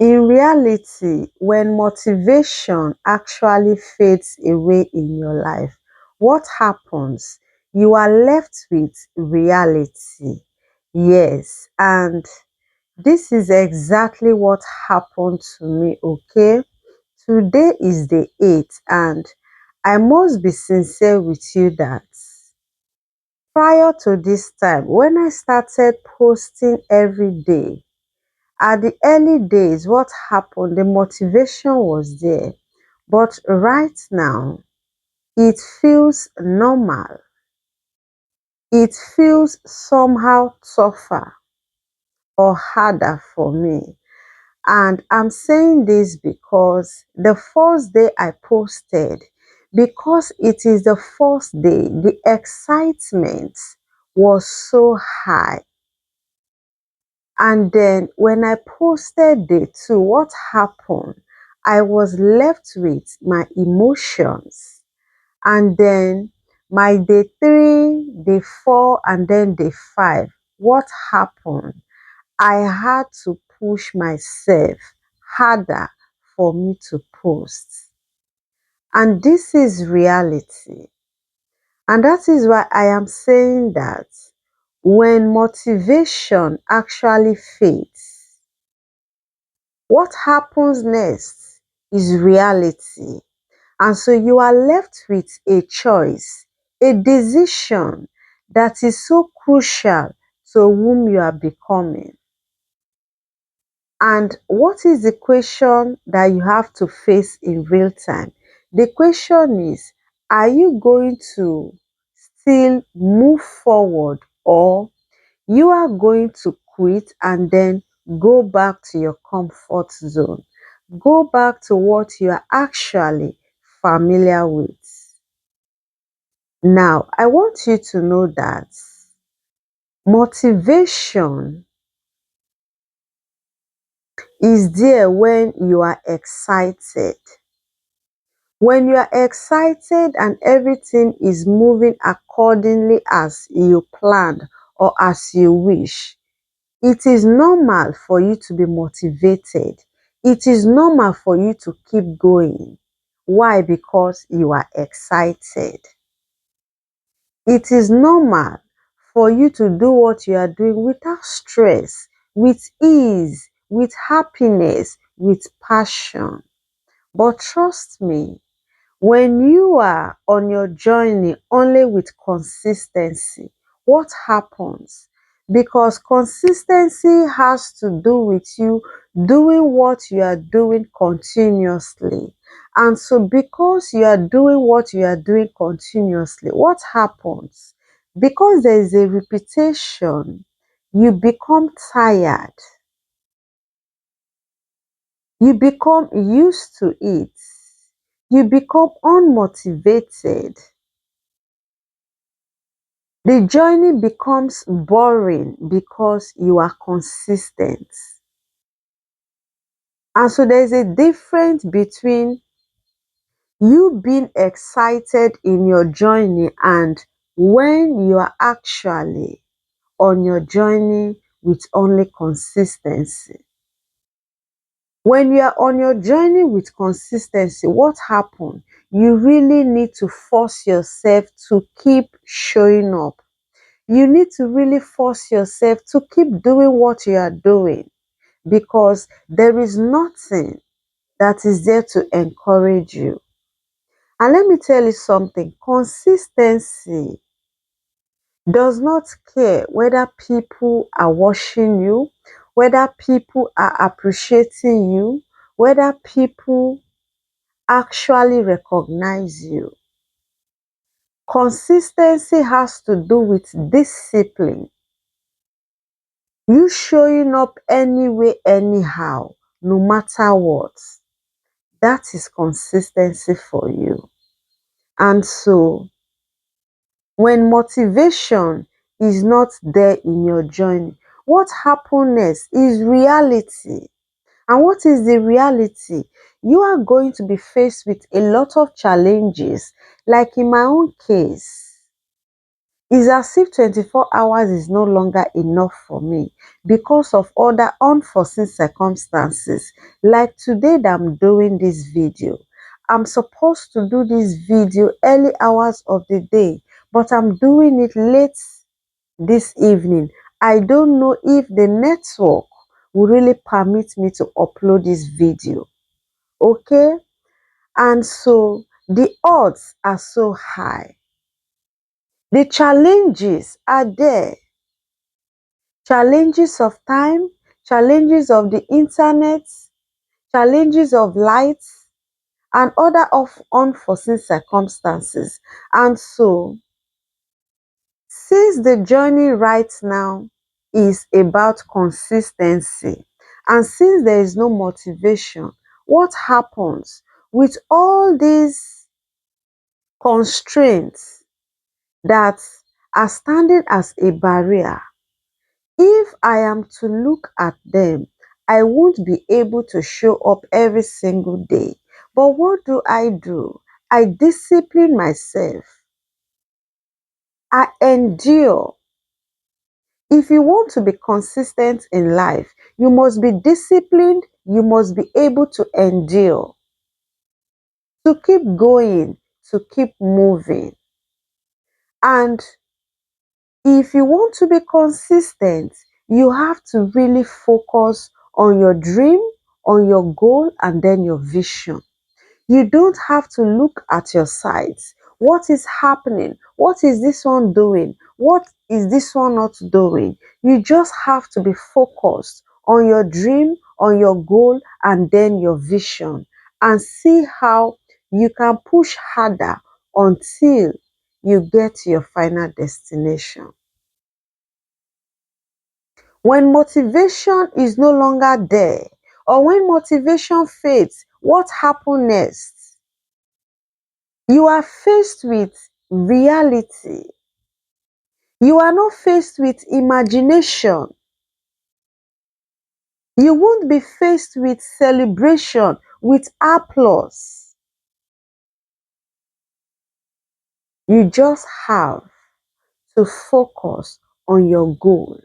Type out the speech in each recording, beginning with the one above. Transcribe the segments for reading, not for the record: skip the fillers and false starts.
In reality, when motivation actually fades away in your life, what happens? You are left with reality. Yes, and this is exactly what happened to me, okay? Today is the 8th, and I must be sincere with you that prior to this time, when I started posting every day, at the early days, what happened? The motivation was there, but right now, it feels normal. It feels somehow tougher or harder for me. And I'm saying this because the first day I posted, because it is the first day, the excitement was so high. And then when I posted day 2, what happened? I was left with my emotions. And then my day 3, day 4, and then day 5. What happened? I had to push myself harder for me to post. And this is reality. And that is why I am saying that when motivation actually fades, what happens next is reality. And so you are left with a choice, a decision that is so crucial to whom you are becoming. And what is the question that you have to face in real time? The question is, are you going to still move forward, or you are going to quit and then go back to your comfort zone? Go back to what you are actually familiar with. Now, I want you to know that motivation is there when you are excited. When you are excited and everything is moving accordingly as you planned or as you wish, it is normal for you to be motivated. It is normal for you to keep going. Why? Because you are excited. It is normal for you to do what you are doing without stress, with ease, with happiness, with passion. But trust me, when you are on your journey only with consistency, what happens? Because consistency has to do with you doing what you are doing continuously. And so, because you are doing what you are doing continuously, what happens? Because there is a repetition, you become tired, you become used to it, you become unmotivated. The journey becomes boring because you are consistent. And so there's a difference between you being excited in your journey and when you are actually on your journey with only consistency. When you are on your journey with consistency, what happens? You really need to force yourself to keep showing up. You need to really force yourself to keep doing what you are doing, because there is nothing that is there to encourage you. And let me tell you something, consistency does not care whether people are watching you, whether people are appreciating you, whether people actually recognize you. Consistency has to do with discipline. You showing up anyway, anyhow, no matter what. That is consistency for you. And so, when motivation is not there in your journey, what happens next is reality. And what is the reality? You are going to be faced with a lot of challenges. Like in my own case, It's as if 24 hours is no longer enough for me because of other unforeseen circumstances. Like today that I'm doing this video. I'm supposed to do this video early hours of the day, but I'm doing it late this evening. I don't know if the network will really permit me to upload this video. Okay? And so the odds are so high. The challenges are there. Challenges of time, challenges of the internet, challenges of light, and other of unforeseen circumstances. And so, since the journey right now is about consistency, and since there is no motivation, what happens with all these constraints that are standing as a barrier? If I am to look at them, I won't be able to show up every single day. But what do? I discipline myself. I endure. If you want to be consistent in life, you must be disciplined. You must be able to endure, to keep going, to keep moving. And if you want to be consistent, you have to really focus on your dream, on your goal, and then your vision. You don't have to look at your sides. What is happening? What is this one doing? What is this one not doing? You just have to be focused on your dream, on your goal, and then your vision, and see how you can push harder until you get to your final destination. When motivation is no longer there, or when motivation fades, what happens next? You are faced with reality. You are not faced with imagination. You won't be faced with celebration, with applause. You just have to focus on your goal.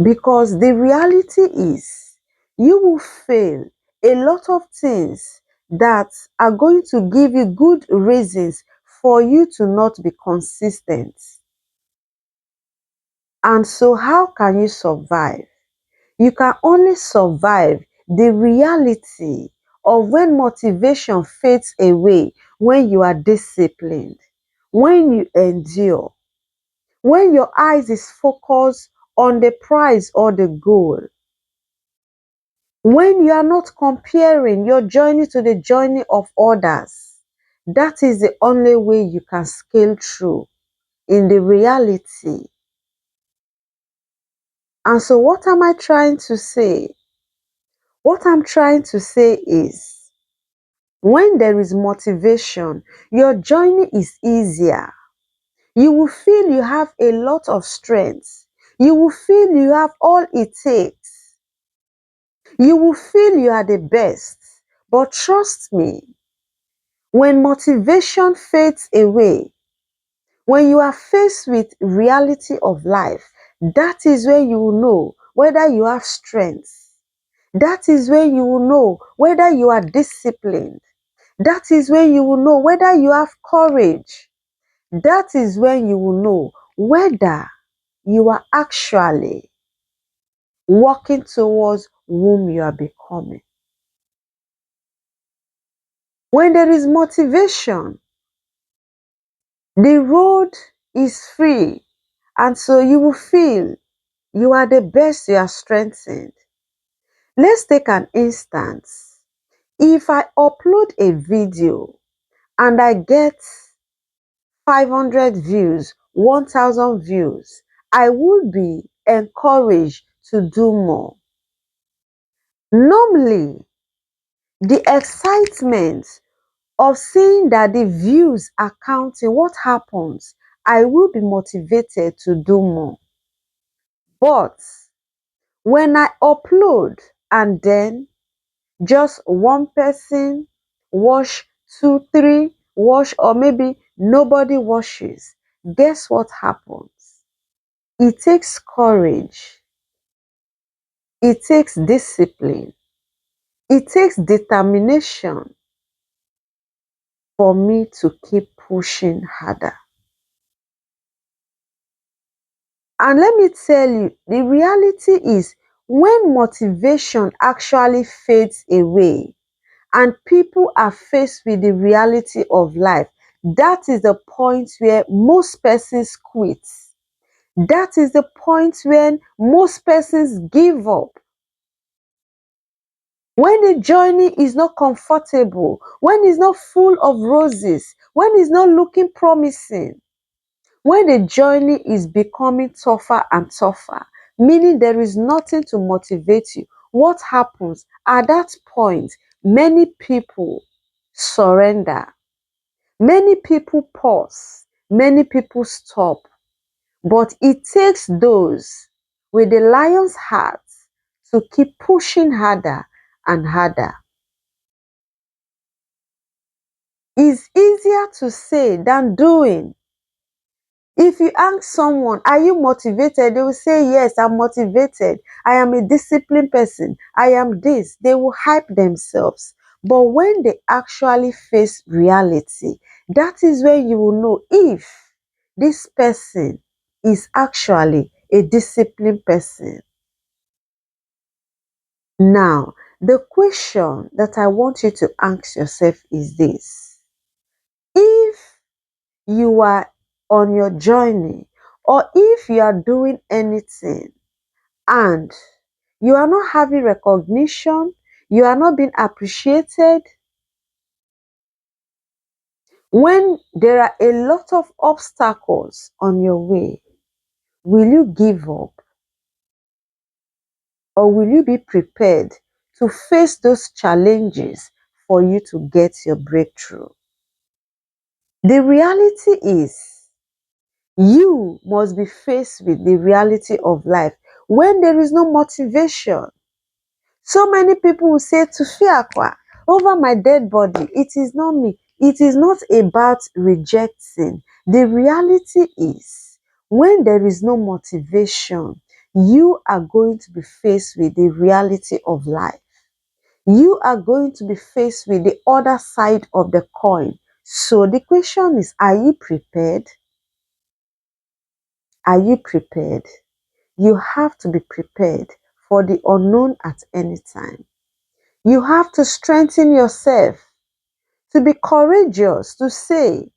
Because the reality is, you will fail a lot of things that are going to give you good reasons for you to not be consistent. And so, how can you survive? You can only survive the reality of when motivation fades away, when you are disciplined, when you endure, when your eyes is focused on the prize or the goal, when you are not comparing your journey to the journey of others. That is the only way you can scale through in the reality. And so, what am I trying to say? What I'm trying to say is, when there is motivation, your journey is easier. You will feel you have a lot of strength. You will feel you have all it takes. You will feel you are the best. But trust me, when motivation fades away, when you are faced with reality of life, that is when you will know whether you have strength. That is when you will know whether you are disciplined. That is when you will know whether you have courage. That is when you will know whether you are actually working towards whom you are becoming. When there is motivation, the road is free, and so you will feel you are the best, you are strengthened. Let's take an instance. If I upload a video and I get 500 views, 1000 views, I will be encouraged to do more. Normally, the excitement of seeing that the views are counting, what happens? I will be motivated to do more. But when I upload and then just one person watch, two, three watch, or maybe nobody washes, guess what happens? It takes courage, it takes discipline, it takes determination for me to keep pushing harder. And let me tell you, the reality is when motivation actually fades away and people are faced with the reality of life, that is the point where most persons quit. That is the point when most persons give up. When the journey is not comfortable, when it's not full of roses, when it's not looking promising, when the journey is becoming tougher and tougher, meaning there is nothing to motivate you, what happens? At that point, many people surrender, many people pause, many people stop. But it takes those with the lion's heart to keep pushing harder and harder. It's easier to say than doing. If you ask someone, are you motivated? They will say, yes, I'm motivated. I am a disciplined person. I am this. They will hype themselves. But when they actually face reality, that is when you will know if this person is actually a disciplined person. Now, the question that I want you to ask yourself is this. If you are on your journey, or if you are doing anything and you are not having recognition, you are not being appreciated, when there are a lot of obstacles on your way, will you give up or will you be prepared to face those challenges for you to get your breakthrough? The reality is, you must be faced with the reality of life when there is no motivation. So many people will say, to Fiakwa, over my dead body, it is not me. It is not about rejecting. The reality is, when there is no motivation, you are going to be faced with the reality of life. You are going to be faced with the other side of the coin. So the question is, are you prepared? Are you prepared? You have to be prepared for the unknown at any time. You have to strengthen yourself to be courageous, to say,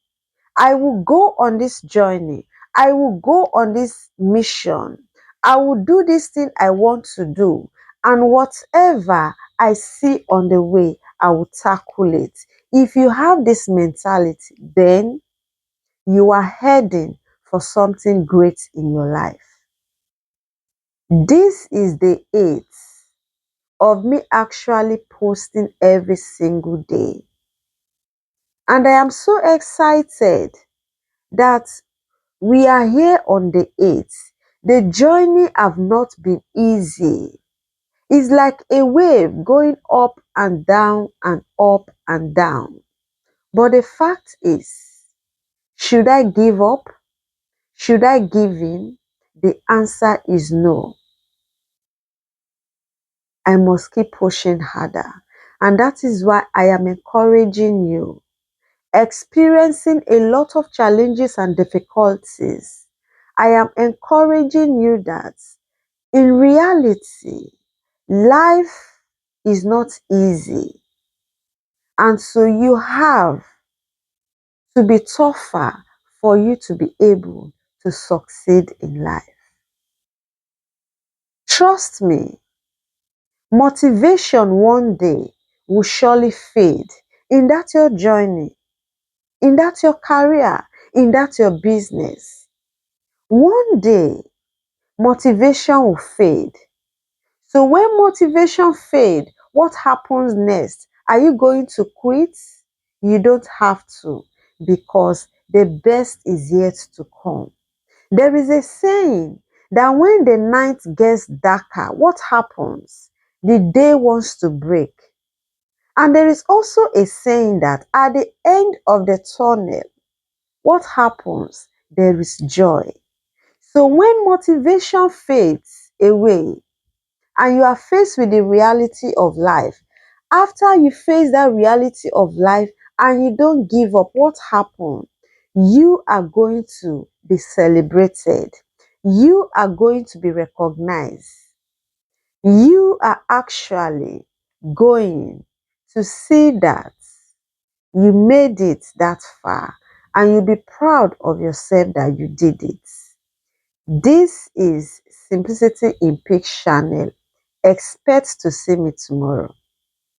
I will go on this journey. I will go on this mission. I will do this thing I want to do. And whatever I see on the way, I will tackle it. If you have this mentality, then you are heading for something great in your life. This is the 8th of me actually posting every single day. And I am so excited that we are here on the 8th. The journey have not been easy. It's like a wave going up and down and up and down. But the fact is, should I give up? Should I give in? The answer is no. I must keep pushing harder. And that is why I am encouraging you. Experiencing a lot of challenges and difficulties, I am encouraging you that in reality, life is not easy. And so you have to be tougher for you to be able to succeed in life. Trust me, motivation one day will surely fade in that your journey, in that your career, in that your business. One day, motivation will fade. So when motivation fade, what happens next? Are you going to quit? You don't have to, because the best is yet to come. There is a saying that when the night gets darker, what happens? The day wants to break. And there is also a saying that at the end of the tunnel, what happens? There is joy. So when motivation fades away and you are faced with the reality of life, after you face that reality of life and you don't give up, what happens? You are going to be celebrated. You are going to be recognized. You are actually going to see that you made it that far and you'll be proud of yourself that you did it. This is Simplicity in Peak Channel. Expect to see me tomorrow.